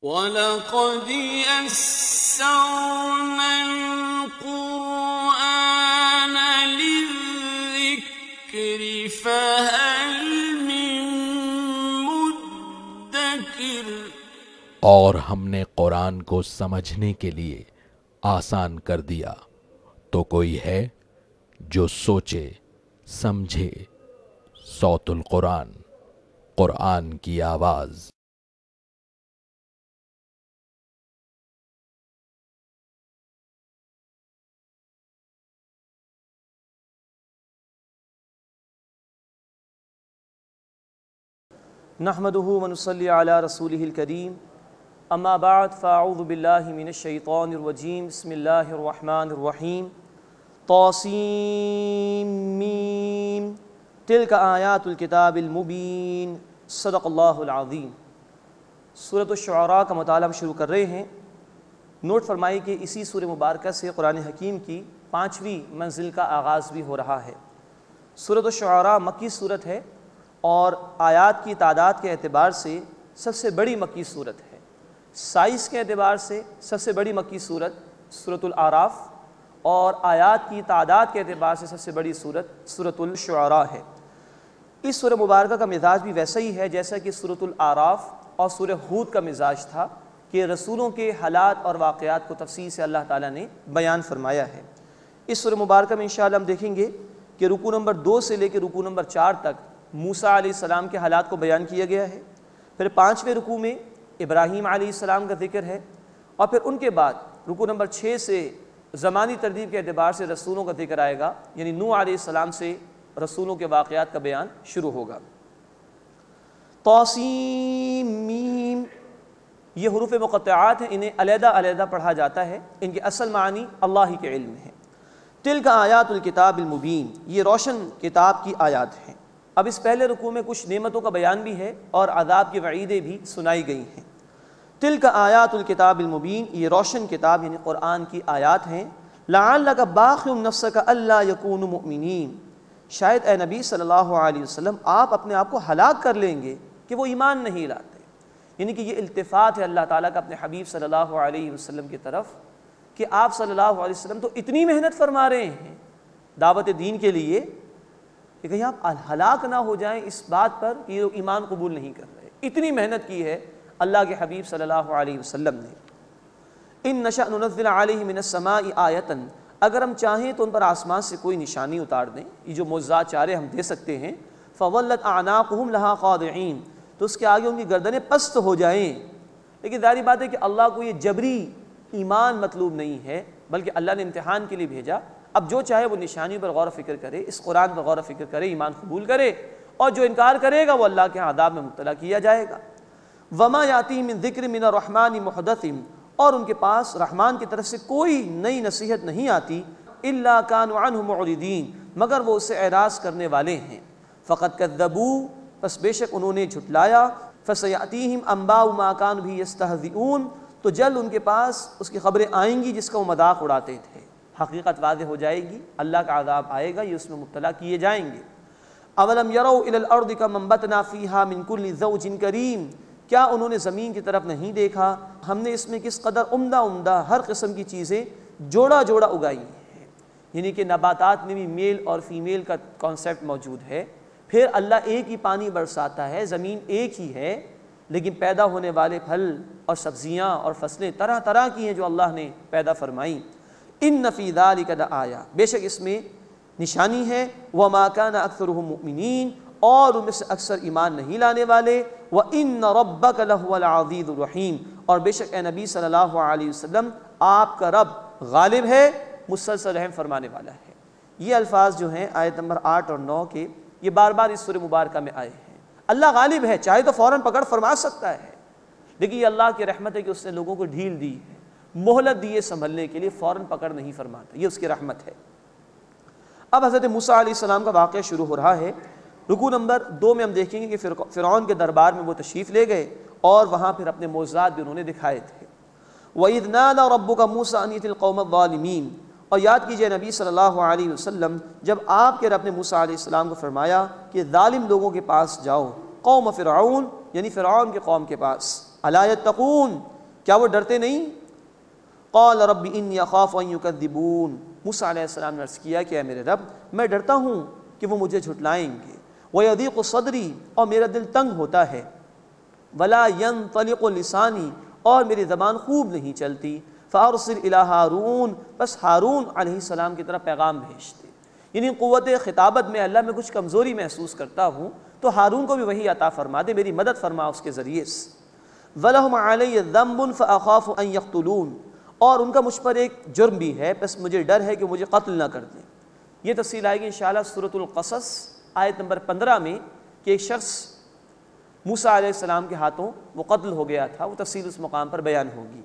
وَلَقَدْ يَسَّرْنَا الْقُرْآنَ لِلذِّكْرِ فَهَلْ مِن مُّدَّكِرٍ۔ اور ہم نے قرآن کو سمجھنے کے لیے آسان کر دیا، تو کوئی ہے جو سوچے سمجھے۔ صوت القرآن، قرآن کی آواز۔ نحمده ونصلي على رسوله الكريم، اما بعد فاعوذ باللہ من الشیطان الرجیم، بسم اللہ الرحمن الرحیم۔ طاسیم میم، تلک آیات الکتاب المبین، صدق اللہ العظیم۔ سورۃ الشعراء کا مطالعہ ہم شروع کر رہے ہیں۔ نوٹ فرمائی کہ اسی سورہ مبارکہ سے قرآن حکیم کی 5ویں منزل کا آغاز بھی ہو رہا ہے۔ سورۃ الشعراء مکی صورت ہے اور آیات کی تعداد کے اعتبار سے سب سے بڑی مکی صورت ہے۔ سائز کے اعتبار سے سب سے بڑی مکی صورت سورۃ الاعراف، اور آیات کی تعداد کے اعتبار سے سب سے بڑی صورت سورۃ الشعراء ہے۔ اس سورہ مبارکہ کا مزاج بھی ویسا ہی ہے جیسا کہ سورۃ الاعراف اور سورہ ہود کا مزاج تھا، کہ رسولوں کے حالات اور واقعات کو تفصیل سے اللہ تعالیٰ نے بیان فرمایا ہے۔ اس سورہ مبارکہ میں انشاءاللہ ہم دیکھیں گے کہ رکوع نمبر 2 سے لے کے رکوع نمبر 4 تک موسیٰ علیہ السلام کے حالات کو بیان کیا گیا ہے۔ پھر 5ویں رکوع میں ابراہیم علیہ السلام کا ذکر ہے، اور پھر ان کے بعد رکوع نمبر 6 سے زمانی ترتیب کے اعتبار سے رسولوں کا ذکر آئے گا، یعنی نوح علیہ السلام سے رسولوں کے واقعات کا بیان شروع ہوگا۔ طاسیم میم، یہ حروف مقطعات ہیں، انہیں علیحدہ علیحدہ پڑھا جاتا ہے، ان کے اصل معنی اللہ ہی کے علم ہے۔ تلک آیات الکتاب المبین، یہ روشن کتاب کی آیات ہیں۔ اب اس پہلے رکوع میں کچھ نعمتوں کا بیان بھی ہے اور عذاب کی وعیدیں بھی سنائی گئی ہیں۔ تلک آیات الکتاب المبین، یہ روشن کتاب یعنی قرآن کی آیات ہیں۔ لعلک باخع نفسک الا یکونوا مؤمنین، شاید اے نبی صلی اللہ علیہ وسلم آپ اپنے آپ کو ہلاک کر لیں گے کہ وہ ایمان نہیں لاتے۔ یعنی کہ یہ التفات ہے اللہ تعالیٰ کا اپنے حبیب صلی اللہ علیہ وسلم کی طرف، کہ آپ صلی اللہ علیہ وسلم تو اتنی محنت فرما رہے ہیں دعوت دین کے لیے کہ کہیں آپ ہلاک نہ ہو جائیں اس بات پر کہ یہ ایمان قبول نہیں کر رہے۔ اتنی محنت کی ہے اللہ کے حبیب صلی اللہ علیہ وسلم نے۔ ان نشأ ننزل علیہ من السماء آیۃ، اگر ہم چاہیں تو ان پر آسمان سے کوئی نشانی اتار دیں، یہ جو معجزات چارے ہم دے سکتے ہیں، فولت اعناقهم لها خاضعین، تو اس کے آگے ان کی گردنیں پست ہو جائیں۔ لیکن ظاہری بات ہے کہ اللہ کو یہ جبری ایمان مطلوب نہیں ہے، بلکہ اللہ نے امتحان کے لیے بھیجا۔ اب جو چاہے وہ نشانی پر غور و فکر کرے، اس قرآن پر غور و فکر کرے، ایمان قبول کرے، اور جو انکار کرے گا وہ اللہ کے عذاب میں مبتلا کیا جائے گا۔ وما یاتی من ذکر من الرحمن محدث، اور ان کے پاس رحمان کی طرف سے کوئی نئی نصیحت نہیں آتی، الا کانوا عنہ معرضین، مگر وہ اسے اعراض کرنے والے ہیں۔ فقد کذبوا، پس بے شک انہوں نے جھٹلایا، فسیاتیہم انباء ما کانوا به یستہزئون، تو جلد ان کے پاس اس کی خبریں آئیں گی جس کا وہ مذاق اڑاتے تھے۔ حقیقت واضح ہو جائے گی، اللہ کا عذاب آئے گا، یہ اس میں مبتلا کیے جائیں گے۔ اولم یروا الی الارض کم انبتنا فیہا من کل زوج کریم، کیا انہوں نے زمین کی طرف نہیں دیکھا ہم نے اس میں کس قدر عمدہ عمدہ ہر قسم کی چیزیں جوڑا جوڑا اگائی ہیں۔ یعنی کہ نباتات میں بھی میل اور فیمیل کا کانسیپٹ موجود ہے۔ پھر اللہ ایک ہی پانی برساتا ہے، زمین ایک ہی ہے، لیکن پیدا ہونے والے پھل اور سبزیاں اور فصلیں طرح طرح کی ہیں جو اللہ نے پیدا فرمائی۔ ان فی ذلک لآیہ، بے شک اس میں نشانی ہے۔ وما کان اکثرهم مؤمنین، اور ان میں سے اکثر ایمان نہیں لانے والے۔ وان ربک لہو العزیز الرحیم، اور بے شک اے نبی صلی اللہ علیہ وسلم آپ کا رب غالب ہے، مسلسل رحم فرمانے والا ہے۔ یہ الفاظ جو ہیں آیت نمبر 8 اور 9 کے، یہ بار بار اس سورہ مبارکہ میں آئے ہیں۔ اللہ غالب ہے، چاہے تو فوراً پکڑ فرما سکتا ہے، لیکن یہ اللہ کی رحمت ہے کہ اس نے لوگوں کو ڈھیل دی ہے، مہلت دی ہے سنبھلنے کے لیے، فوراً پکڑ نہیں فرماتا، یہ اس کی رحمت ہے۔ اب حضرت موسیٰ علیہ السلام کا واقعہ شروع ہو رہا ہے۔ رکوع نمبر 2 میں ہم دیکھیں گے کہ فرعون کے دربار میں وہ تشریف لے گئے اور وہاں پھر اپنے معجزات بھی انہوں نے دکھائے تھے۔ وَإِذْ نَادَى رَبُّكَ مُوسَىٰ أَنِ ائْتِ الْقَوْمَ الظَّالِمِينَ، اور یاد کیجئے نبی صلی اللہ علیہ وسلم جب آپ کے رب نے موسیٰ علیہ السلام کو فرمایا کہ ظالم لوگوں کے پاس جاؤ، قوم فرعون یعنی فرعون کے قوم کے پاس۔ الا یتقون، کیا وہ ڈرتے نہیں؟ قال رب انی اخاف ان یکذبون، موسیٰ علیہ السلام نے عرض کیا کہ اے میرے رب میں ڈرتا ہوں کہ وہ مجھے جھٹلائیں گے، ویضیق صدری، اور میرا دل تنگ ہوتا ہے، ولا ینطلق لسانی، اور میری زبان خوب نہیں چلتی، فارسل الی ہارون، بس ہارون علیہ السلام کی طرف پیغام بھیج دے۔ یعنی قوت خطابت میں اللہ میں کچھ کمزوری محسوس کرتا ہوں تو ہارون کو بھی وہی عطا فرما دے، میری مدد فرما اس کے ذریعے سے۔ وَلَهُمْ عَلَيَّ ذَنْبٌ فَأَخَافُ أَنْ يَقْتُلُونَ، اور ان کا مجھ پر ایک جرم بھی ہے، بس مجھے ڈر ہے کہ مجھے قتل نہ کر دیں۔ یہ تفصیل آئے گی انشاءاللہ سورۃ القصص آیت نمبر 15 میں کہ ایک شخص موسیٰ علیہ السلام کے ہاتھوں وہ قتل ہو گیا تھا، وہ تفصیل اس مقام پر بیان ہوگی۔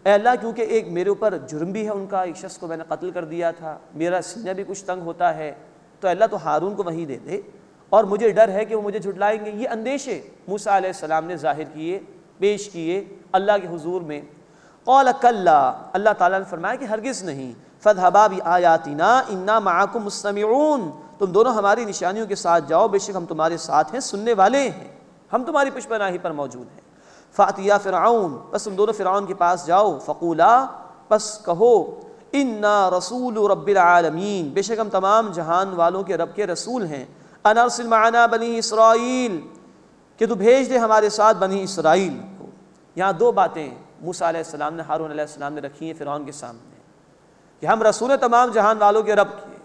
اے اللہ کیونکہ ایک میرے اوپر جرم بھی ہے ان کا، ایک شخص کو میں نے قتل کر دیا تھا، میرا سینہ بھی کچھ تنگ ہوتا ہے، تو اللہ تو ہارون کو وحی دے دے، اور مجھے ڈر ہے کہ وہ مجھے جھٹلائیں گے۔ یہ اندیشے موسیٰ علیہ السلام نے ظاہر کیے، پیش کیے اللہ کے حضور میں۔ قال کلا، اللہ تعالیٰ نے فرمایا کہ ہرگز نہیں، فاذهبا بآیاتنا انا معکم مستمعون، تم دونوں ہماری نشانیوں کے ساتھ جاؤ، بے شک ہم تمہارے ساتھ ہیں، سننے والے ہیں، ہم تمہاری پشت پناہی پر موجود ہیں۔ فاتیا فرعون، بس تم دونوں فرعون کے پاس جاؤ، فقولا، بس کہو، انا رسول رب العالمین، بے شک ہم تمام جہان والوں کے رب کے رسول ہیں، ان ارسل معنا بنی اسرائیل، کہ تو بھیج دے ہمارے ساتھ بنی اسرائیل کو۔ یہاں دو باتیں موسیٰ علیہ السلام نے ہارون علیہ السلام نے رکھی ہیں فرعون کے سامنے کہ ہم رسول تمام جہان والوں کے رب کے۔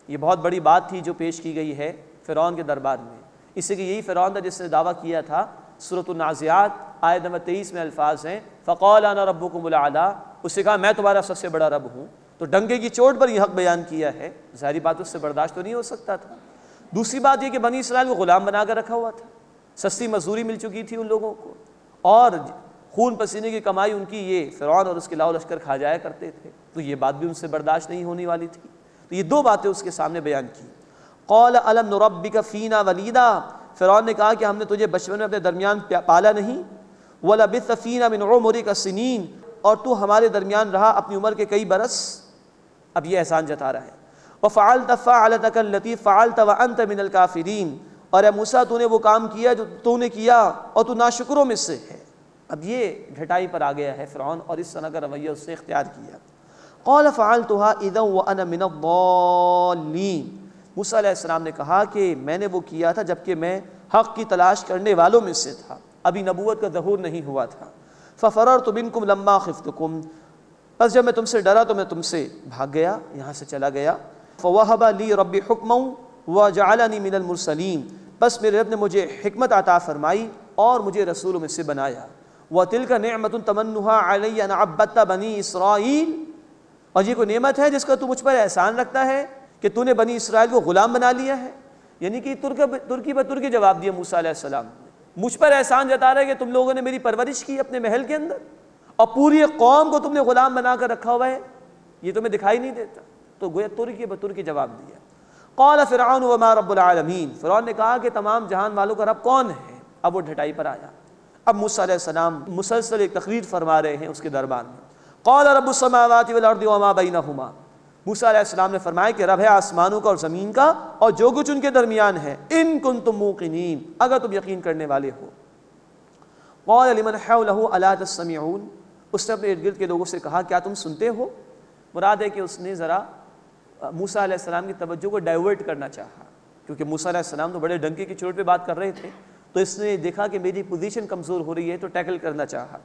یہ بہت بڑی بات تھی جو پیش کی گئی ہے فرعون کے دربار میں، اس لیے کہ یہی فرعون تھا جس نے دعویٰ کیا تھا۔ سورۃ النازعات آیت نمبر 23 میں الفاظ ہیں فقال انا ربکم الاعلی، اس سے کہا میں تمہارا سب سے بڑا رب ہوں، تو ڈنگے کی چوٹ پر یہ حق بیان کیا ہے، ظاہری بات اس سے برداشت تو نہیں ہو سکتا تھا۔ دوسری بات یہ کہ بنی اسرائیل کو غلام بنا کر رکھا ہوا تھا، سستی مزدوری مل چکی تھی ان لوگوں کو، اور خون پسینے کی کمائی ان کی یہ فرعون اور اس کے لاؤ لشکر کھا جایا کرتے تھے، تو یہ بات بھی ان سے برداشت نہیں ہونے والی تھی۔ تو یہ دو باتیں اس کے سامنے بیان کی۔ قال الم نربک فینا ولیدا، فرعون نے کہا کہ ہم نے تجھے بچپن میں اپنے درمیان پالا نہیں، وَلَبِثْتَ فِينَا مِنْ عُمُرِكَ سِنِينَ، اور تو ہمارے درمیان رہا اپنی عمر کے کئی برس۔ اب یہ احسان جتا رہا ہے۔ وَفَعَلْتَ فَعَلَتَكَ الَّتِي فَعَلْتَ وَأَنْتَ مِنَ الْكَافِرِينَ، اور اے موسیٰ تو نے وہ کام کیا جو تو نے کیا اور تو ناشکروں میں سے ہے۔ اب یہ گھٹائی پر آ گیا ہے فرعون، اور اس طرح کا رویہ اس نے اختیار کیا۔ قَالَ فَعَلْتُهَا إِذًا وَأَنَا مِنَ الضَّالِّينَ، موسیٰ علیہ السلام نے کہا کہ میں نے وہ کیا تھا جبکہ میں حق کی تلاش کرنے والوں میں سے تھا، ابھی نبوت کا ظہور نہیں ہوا تھا۔ فَفَرَرْتُ مِنْكُمْ لَمَّا خِفْتُكُمْ، بس جب میں تم سے ڈرا تو میں تم سے بھاگ گیا، یہاں سے چلا گیا۔ فَوَهَبَ لِي رَبِّي حُكْمًا وَجَعَلَنِي مِنَ الْمُرْسَلِينَ، بس میرے رب نے مجھے حکمت عطا فرمائی اور مجھے رسولوں میں سے بنایا۔ وَتِلْكَ نِعْمَةٌ تَمَنُّهَا عَلَيَّ أَنْ عَبَّدْتَ بَنِي إِسْرَائِيلَ، اور یہ کوئی نعمت ہے جس کا تو مجھ پر احسان رکھتا ہے کہ تو نے بنی اسرائیل کو غلام بنا لیا ہے۔ یعنی کہ ترکی بترکی جواب دیا موسیٰ علیہ السلام نے، مجھ پر احسان جتا رہا ہے کہ تم لوگوں نے میری پرورش کی اپنے محل کے اندر، اور پوری قوم کو تم نے غلام بنا کر رکھا ہوا ہے، یہ تمہیں دکھائی نہیں دیتا؟ تو گویا ترکی بترکی جواب دیا۔ قال فرعون وما رب العالمین، فرعون نے کہا کہ تمام جہان والوں کا رب کون ہے؟ اب وہ ڈھٹائی پر آیا۔ اب موسیٰ علیہ السلام مسلسل ایک تقریر فرما رہے ہیں اس کے دربار میں۔ قال رب السماوات والارض وما بینہما، موسیٰ علیہ السلام نے فرمایا کہ رب ہے آسمانوں کا اور زمین کا اور جو کچھ ان کے درمیان ہے، ان کنتم موقنین، اگر تم یقین کرنے والے ہو۔ قال لمن حولہ الا تستمعون، اس نے اپنے ارد گرد کے لوگوں سے کہا کیا تم سنتے ہو؟ مراد ہے کہ اس نے ذرا موسیٰ علیہ السلام کی توجہ کو ڈائیورٹ کرنا چاہا، کیونکہ موسیٰ علیہ السلام تو بڑے ڈنکے کی چوٹ پہ بات کر رہے تھے، تو اس نے دیکھا کہ میری پوزیشن کمزور ہو رہی ہے تو ٹیکل کرنا چاہا۔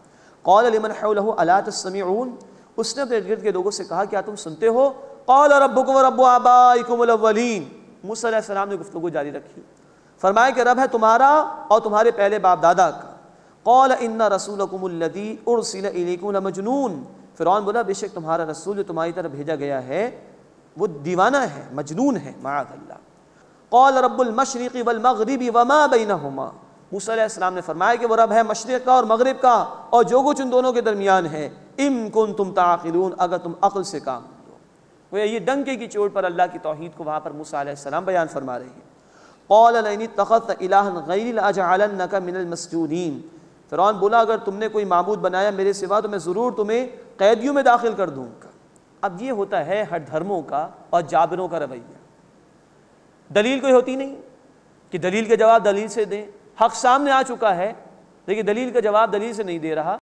قال لمن حولہ الا تستمعون، اس نے اپنے ارد گرد کے لوگوں سے کہا کیا تم سنتے ہو؟ قال ربکم ورب آبائکم الاولین، موسیٰ علیہ السلام نے گفتگو جاری رکھی، فرمایا کہ رب ہے تمہارا اور تمہارے پہلے باپ دادا کا۔ قال ان رسولکم الذی ارسل الیکم لمجنون، فرعون بولا بے شک تمہارا رسول جو تمہاری طرف بھیجا گیا ہے وہ دیوانہ ہے، مجنون ہے، معاذ اللہ۔ قال رب المشرق والمغرب وما بینہما، موسیٰ علیہ السلام نے فرمایا کہ وہ رب ہے مشرق کا اور مغرب کا اور جو کچھ ان دونوں کے درمیان ہے، ان کنتم تعقلون، اگر تم عقل سے کام لو۔ یہ ڈنکے کی چوٹ پر اللہ کی توحید کو وہاں پر موسیٰ علیہ السلام بیان فرما رہے ہیں۔ قال لئن اتخذت الہا غیری لاجعلنک من المسجونین، فرعون بولا اگر تم نے کوئی معبود بنایا میرے سوا تو میں ضرور تمہیں قیدیوں میں داخل کر دوں گا۔ اب یہ ہوتا ہے ہر دھرموں کا اور جابروں کا رویہ، دلیل کوئی ہوتی نہیں کہ دلیل کے جواب دلیل سے دیں، حق سامنے آ چکا ہے دیکھیے دلیل کا جواب دلیل سے نہیں دے رہا،